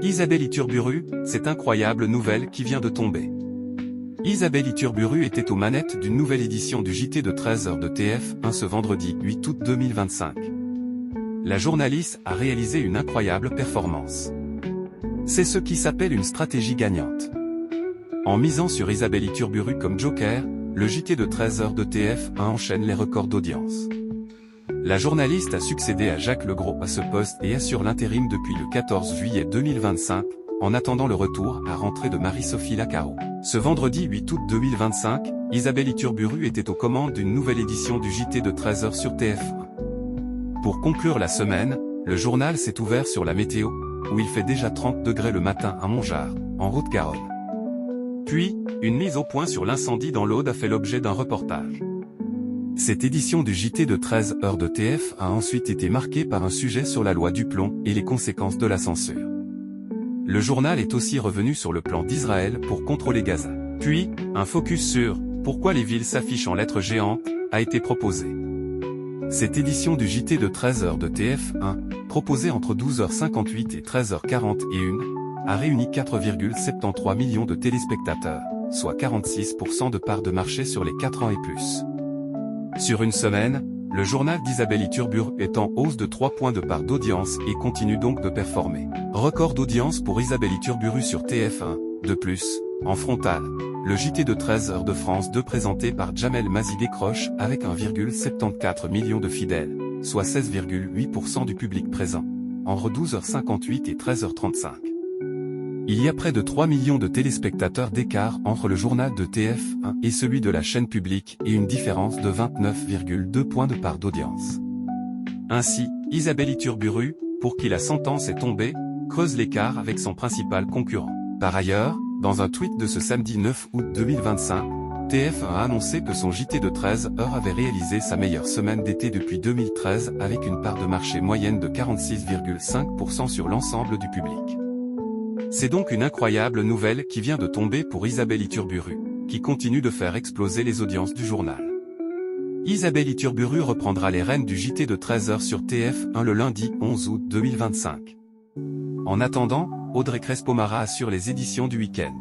Isabelle Iturburu, cette incroyable nouvelle qui vient de tomber. Isabelle Iturburu était aux manettes d'une nouvelle édition du JT de 13h de TF1 ce vendredi 8 août 2025. La journaliste a réalisé une incroyable performance. C'est ce qui s'appelle une stratégie gagnante. En misant sur Isabelle Iturburu comme joker, le JT de 13h de TF1 enchaîne les records d'audience. La journaliste a succédé à Jacques Legros à ce poste et assure l'intérim depuis le 14 juillet 2025, en attendant le retour à rentrée de Marie-Sophie Lacaro. Ce vendredi 8 août 2025, Isabelle Iturburu était aux commandes d'une nouvelle édition du JT de 13h sur TF1. Pour conclure la semaine, le journal s'est ouvert sur la météo, où il fait déjà 30 degrés le matin à Montgeard, en Haute-Garonne. Puis, une mise au point sur l'incendie dans l'Aude a fait l'objet d'un reportage. Cette édition du JT de 13h de TF a ensuite été marquée par un sujet sur la loi du plomb et les conséquences de la censure. Le journal est aussi revenu sur le plan d'Israël pour contrôler Gaza. Puis, un focus sur « Pourquoi les villes s'affichent en lettres géantes » a été proposé. Cette édition du JT de 13h de TF1, proposée entre 12h58 et 13h41, a réuni 4,73 millions de téléspectateurs, soit 46% de part de marché sur les 4 ans et plus. Sur une semaine, le journal d'Isabelle Iturburu est en hausse de 3 points de part d'audience et continue donc de performer. Record d'audience pour Isabelle Iturburu sur TF1. De plus, en frontal, le JT de 13h de France 2 présenté par Jamel Mazy décroche avec 1,74 million de fidèles, soit 16,8% du public présent, entre 12h58 et 13h35. Il y a près de 3 millions de téléspectateurs d'écart entre le journal de TF1 et celui de la chaîne publique et une différence de 29,2 points de part d'audience. Ainsi, Isabelle Iturburu, pour qui la sentence est tombée, creuse l'écart avec son principal concurrent. Par ailleurs, dans un tweet de ce samedi 9 août 2025, TF1 a annoncé que son JT de 13h avait réalisé sa meilleure semaine d'été depuis 2013 avec une part de marché moyenne de 46,5% sur l'ensemble du public. C'est donc une incroyable nouvelle qui vient de tomber pour Isabelle Iturburu, qui continue de faire exploser les audiences du journal. Isabelle Iturburu reprendra les rênes du JT de 13h sur TF1 le lundi 11 août 2025. En attendant, Audrey Crespo-Mara assure les éditions du week-end.